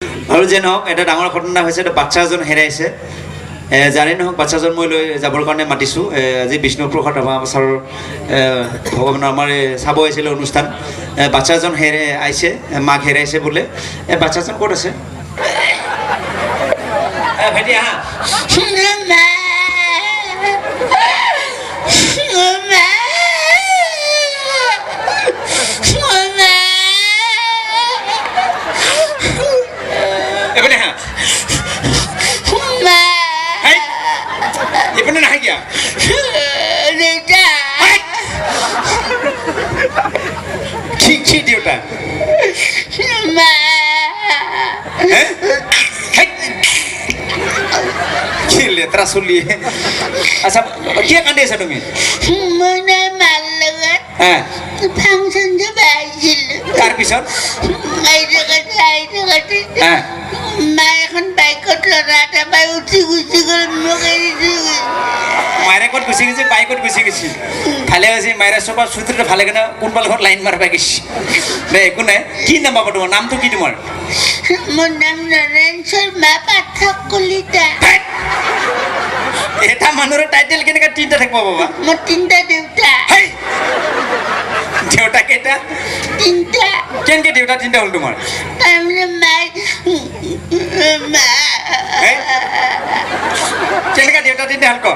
আৰু যে নহওক এটা ডাঙৰ ঘটনা হৈছে বাচ্চা এজন হেৰাইছে জানি নহওক বাচ্চাজন মই লৈ যাবৰ কাৰণে মাতিছোঁ আজি বিষ্ণুপ্ৰসাদ ছাৰৰ ভগৱানৰ আমাৰ চাব আহিছিলে অনুষ্ঠান বাচ্চা এজন আহিছে মাক হেৰাইছে বোলে বাচ্চাজন ক'ত আছে ভাইটি আহা দেউতা কি লেতেৰা চলি আচ্ছা কিয় কান্দি আছা তুমি ফাংচন যাব আহিছিলো তাৰপিছত মায়ে এখন বাইকত ল'ৰা এটা পাই উঠি গুচি গ'ল মোক এৰি মায়েৰে ক'ত গুচি গৈছে বাইকত গুচি গৈছে ভালে হৈছে মায়েৰে চবৰ চুটিটো ভালে কেনে কোনবা লগত লাইন মাৰিব গৈছে দে একো নাই কি নাম পাব তোমাৰ নামটো কি তোমাৰ মোৰ নাম নৰেন শৰ্মা পাঠক কলিতা এটা মানুহৰ টাইটেল কেনেকৈ তিনিটা থাকিব বাবা মোৰ তিনিটা দেউতা দেউতা কেইটা তিনিটা কেনেকৈ দেউতা তিনিটা হ'ল তোমাৰ তাৰমানে কেনেকৈ দেউতা তিনিটা হ'ল ক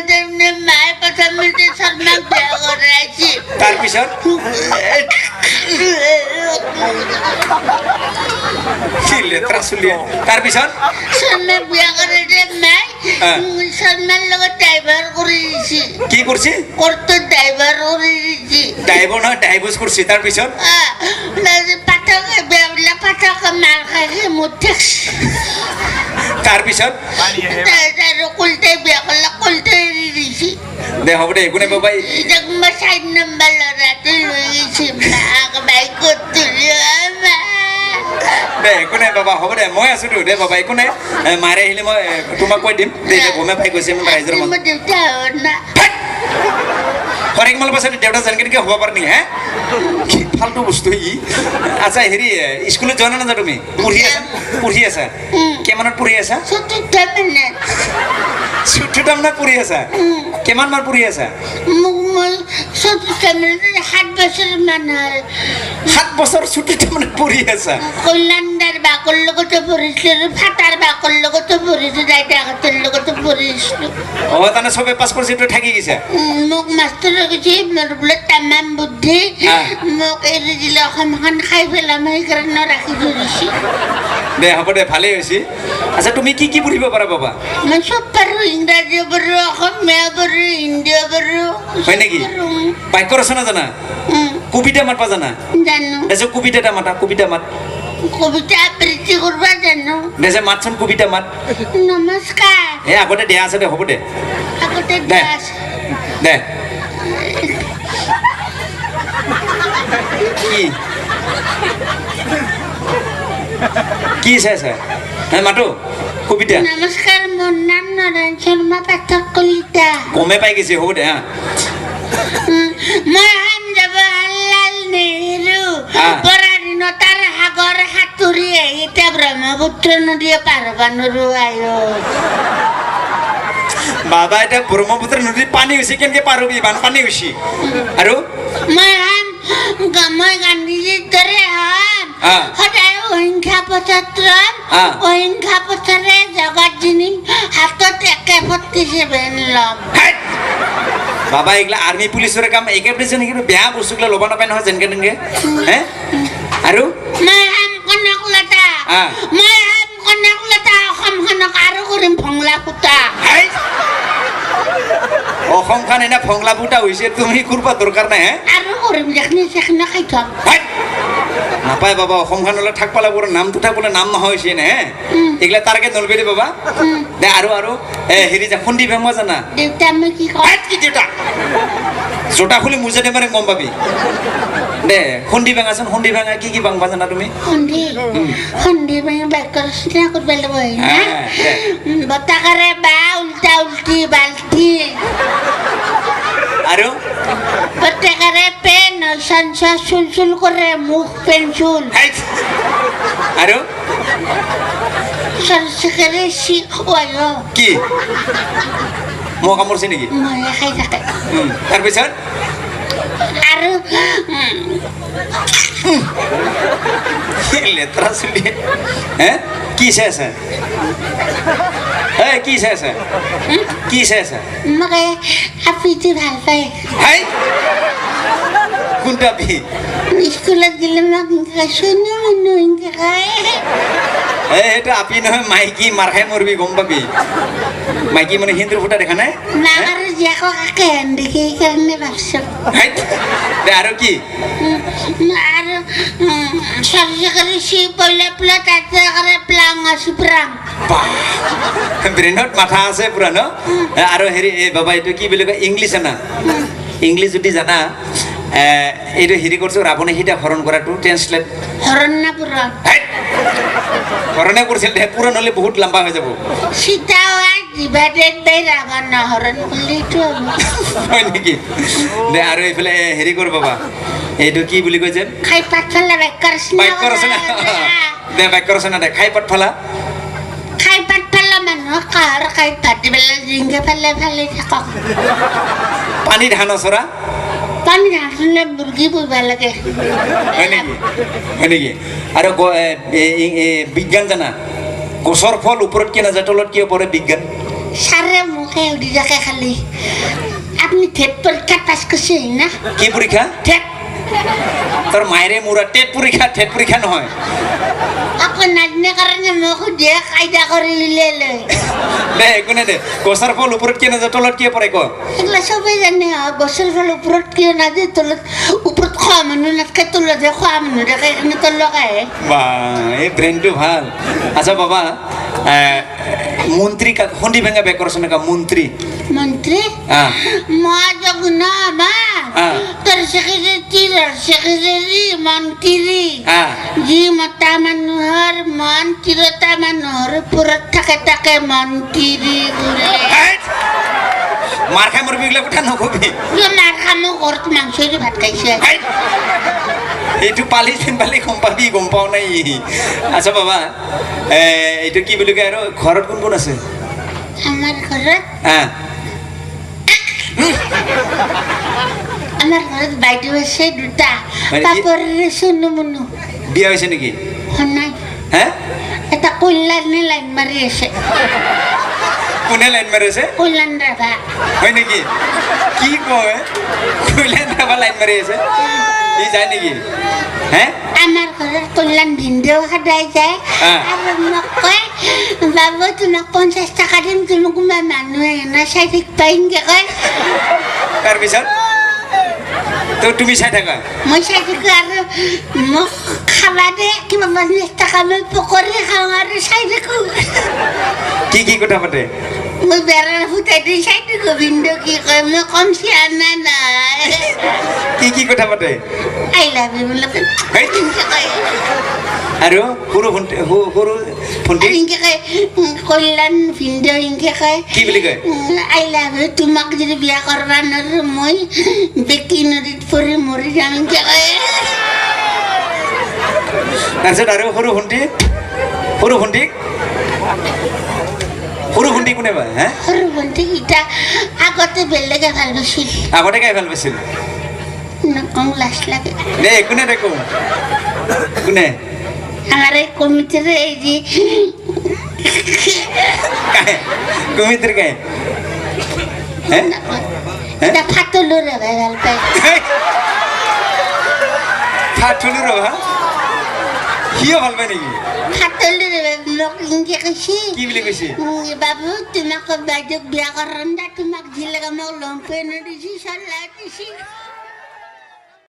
তাৰমানে মায়ে প্ৰথমতে শৰ্মাক বিয়া কৰাইছে তাৰপিছত কি লেতেৰা চলি তাৰপিছত শৰ্মাক বিয়া কৰাইছে মায়ে শৰ্মাৰ লগত ড্ৰাইভাৰ কৰি দিছে কি কৰিছে কোৰ্টত ড্ৰাইভাৰ কৰি দিছে ড্ৰাইভাৰ নহয় ডাইভোৰ্চ কৰিছে তাৰপিছত পাঠকে বেয়া বোলে পাঠকে মাৰ খাইছে মোৰ তাৰপিছত আৰু কলটাই বিয়া কৰিলে কলটাই এৰি দিছে দে হ'ব দে একো নাই বাবা এতিয়া কোনোবা 4 নম্বৰ ল'ৰাটো লৈ গৈছে মাক বাইকত তুলি দে একো নাই বাবা হ'ব দে মই আছো দে বাবা একো নাই মাৰে আহিলে মই তোমাক কৈ দিম দে গমে পাই গৈছে মোৰ ৰাইজৰ মোৰ দেউতা হ'ল না হৰেক মাল পাছত দেউতা যেনেকৈ নেকি হ'ব পাৰে নেকি হে কি ফাল্টু বস্তু ই আচ্ছা হেৰি স্কুলত যোৱা না নাযা তুমি পঢ়ি আছা কিমানত পঢ়ি আছা চতুৰ্থ মানত পঢ়ি আছা কিমান মান পঢ়ি আছা মোক মই 7 বছৰ মান হ'ল 7 বছৰ চতুৰ্থ মানত পঢ়ি আছা কল্যাণদাৰ বাকৰ লগতো পঢ়িছিলোঁ ফাটাৰ বাকৰ লগতো পঢ়িছোঁ দাইতাহঁতৰ লগতো পঢ়িছিলোঁ তাৰমানে চবে পাছ কৰিছে থাকি গৈছে মোক মাষ্টৰে কৈছে মোৰ বোলে তামাম বুদ্ধি মোক এৰি দিলে অসমখন খাই পেলাম সেইকাৰণে ৰাখি ধৰিছে দে হ'ব দে ভালেই হৈছে আচ্ছা তুমি কি কি পঢ়িব পাৰা বাবা মই চব পাৰোঁ ইংৰাজী পাৰোঁ অসমীয়া পাৰোঁ হিন্দী পাৰোঁ হয় নেকি বাক্য ৰচনা জানা কবিতা মাতবা জানা জানো দেছে কবিতা এটা মাতা কবিতা মাত কবিতা আবৃত্তি কৰিব জানো দেছে মাতচোন কবিতা মাত নমস্কাৰ আগতে দিয়া আছে দে হ'ব দে আগতে দে দে কি চাইছা মাতো কবিতা নমস্কাৰ মোৰ নাম নৰেন শৰ্মা পাঠক কলিতা গমে পাই গৈছে হ'ব দে মই জৱাহৰলাল নেহৰু পৰাধীনতাৰ সাগৰ সাঁতুৰি এতিয়া ব্ৰহ্মপুত্ৰ নদীয়ে পাৰ হ'ব নোৱাৰো বাবা এতিয়া ব্ৰহ্মপুত্ৰ নদীত পানী হৈছে কেনেকৈ পাৰ হবি বানপানী হৈছে আৰু মই গান্ধীজীৰ দৰে হ'ম সদায় অহিংসা পথত অহিংসা পথেৰে জগত জিনিম হাতত AK-47 ল'ম বাবা এইগিলা আৰ্মি পুলিচৰে কাম AK-47 নেকি বেয়া বস্তুগিলা ল'ব নাপায় নহয় যেনেকৈ তেনেকৈ আৰু মই হ'ম কনকলতা অসমখনক আৰু কৰিম ভংলা ফুটা অসমখন এনে ভংলা ফুটা হৈছে তুমি কৰিব দৰকাৰ নাই আৰু কৰিম যেখনি চেখনি খাই থম নাপায় বাবা অসমখন হ'লে থাকব লাগিব নামটো থাকবলৈ নাম নহয় হৈছে নে এইগিলা তাৰকে নলবি দে বাবা দে আৰু হেৰি যে খুন্দি ভেঙা জানা দেউতা মই কি কওঁ কি দেউতা জোতা খুলি মুজাতে মাৰে গম পাবি দে খুন্দি ভেঙাচোন খুন্দি ভেঙা কি ভাঙবা জানা তুমি খুন্দি ভেঙা বাক্য ৰচনা কৰিব লাগিব বতাকাৰে বা উল্টা উল্টি বাল্টি আৰু প্ৰত্যেকৰে পেন চঞ্চা চুল কৰে মুখ পেঞ্চুল আৰু চৰচেকেৰে চি অয় কি মই কামুৰিছে নেকি মই খাই থাকে তাৰপিছত আৰু লেতেৰা চুলি হে কি চাই আছে কি চাই আছে কি চাই আছে মোক আপিটো ভাল পায় হাই কোনটা আপি স্কুলত গেলে মোক চুনু মুনু এনেকে খায় এইটো আপি নহয় মাইকী মাৰ খাই মৰবি গম পাবি মাইকী মানে হিন্দুৰ ফুটা দেখা নাই নাগাৰ জীয়াকো কাকে হেন দেখি সেইকাৰণে ভাবছো আৰু কি আৰু চৰচেকেৰে চি পলে প্লা তাতে কৰে প্লাং আছো প্ৰাং ব্ৰেইনত মাথা আছে পুৰা ন আৰু হেৰি বাবা এইটো কি বুলি কয় ইংলিছ না ইংলিছ যদি জানা এইটো হেৰি কৰিছো ৰাৱণে সীতা হৰণ কৰাটো ট্ৰেন্সলেট হৰণ না পুৰণ হৰণে কৰিছিল পুৰণ হ'লে বহুত লম্বা হৈ যাব সীতা ডিভাইডেড বাই ৰাৱণ হৰণ কৰিলেতো হয় নেকি দে আৰু এইফালে হেৰি কৰ বাবা এইটো কি বুলি কয় যে খাই পাত ফালা বাক্য ৰচনা দে বাক্য ৰচনা দে খাই পাত ফালা খাই পাত ফালা মানুহ কাৰ খাই ভাতি বেলা জিংকে ফালে ফালে থাকক পানী ধান চৰা পানী ধানলে মুৰ্গী পুহিব লাগে হয় নেকি আৰু বিজ্ঞান জানা গছৰ ফল ওপৰত কি নাযায় তলত কিয় পৰে বিজ্ঞান সাৰে মুখে উঠি থাকে খালি আপনি ঠেট পৰীক্ষা পাছ কৰিছে না কি পৰীক্ষা ঠেট তোৰ মায়েৰে মোৰ টেট পৰীক্ষা নহয় আকৌ নাজনে কাৰণে মোক দিয়ে কাইদা কৰি লিলে লৈ দে একো নাই দে গছৰ ফল ওপৰত কিয় নাযায় তলত কিয় পৰে ক এইগিলা চবেই জানে গছৰ ফল ওপৰত কিয় নাযায় তলত ওপৰত খোৱা মানুহ নাথাকে তলতহে খোৱা মানুহ থাকে সেইকাৰণে তলত আহে বা এই ব্ৰেইনটো ভাল আচ্ছা বাবা মন্ত্ৰী কাক সন্ধি ভেঙা বেক ৰচনা কা মন্ত্ৰী মই জগুন তোৰ চেক্ৰেটাৰী মন্ত্ৰী যি মতা মানুহৰ মন তিৰোতা মানুহৰ ওপৰত থাকে তাকে মন্ত্ৰী বোলে মাৰ খাই মৰবি এইগিলা কথা নকবি মাৰ খাই মোক ঘৰত মাংস দি ভাত খাইছে এইটো পালি গম পাবি গম পাওঁ নাই আচ্ছা বাবা এইটো কি বুলি কয় আৰু ঘৰত কোন কোন আছে আমাৰ ঘৰত আমাৰ ঘৰত বাইদেউ আছে দুটা পাপৰে চুনু মুনু বিয়া হৈছে নেকি নাই হে এটা কল্যাণে লাইন মাৰি আছে কোনে লাইন মাৰি আছে কল্যাণ ৰাভা হয় নেকি কি কয় কল্যাণ ৰাভা লাইন মাৰি আছে ই যায় নেকি হে আমাৰ ঘৰত কল্যাণ ভিনদেউ সদায় যায় আৰু মোক কয় বাবু তোমাক 50 টকা দিম তুমি কোনোবা মানুহে এনে চাই থাকিবা এনেকে কয় তাৰপিছত তো তুমি চাই থাকা মই চাই থাকো আৰু মোক খাবা দে কিবা 50 টকা মই পকৰি খাওঁ আৰু চাই থাকো কি কথা পাতে মই বেৰাৰ ফুটাই দি চাই থাকো ভিনদেউ কি কয় মই কম চিয়ানা নাই কি কথা পাতে আই লাভ ইউ বোলে আৰু সৰু ভণ্টি ইনকে কয় কল্যাণ ভিনদেউ ইনকে কয় কি বুলি কয় আই লাভ ইউ তোমাক যদি বিয়া কৰবা নোৱাৰো মই বেকি নদীত পৰি মৰি যাম ইনকে কয় তাৰপিছত আৰু সৰু ভণ্টি কোনে পায় হে সৰু ভণ্টি ইটা আগতে বেলেগে ভাল পাইছিল আগতে কাই ভাল পাইছিল নকওঁ লাজ লাগে দে কোনে দেখো কোনে আমাৰ এই কমিটিৰ এই যে কমিটিৰ কাই হে এটা ফাটলো ৰভাই ভাল পায় ফাটলো ৰভা সিও ভাল পায় নেকি ফাটলো ৰভাই মোক ইনকে কৈছে কি বুলি কৈছে বাবু তোমাক বাইদেউক বিয়া কৰা তোমাক যি লাগে মোক লম্পেন দিছি চলাই দিছি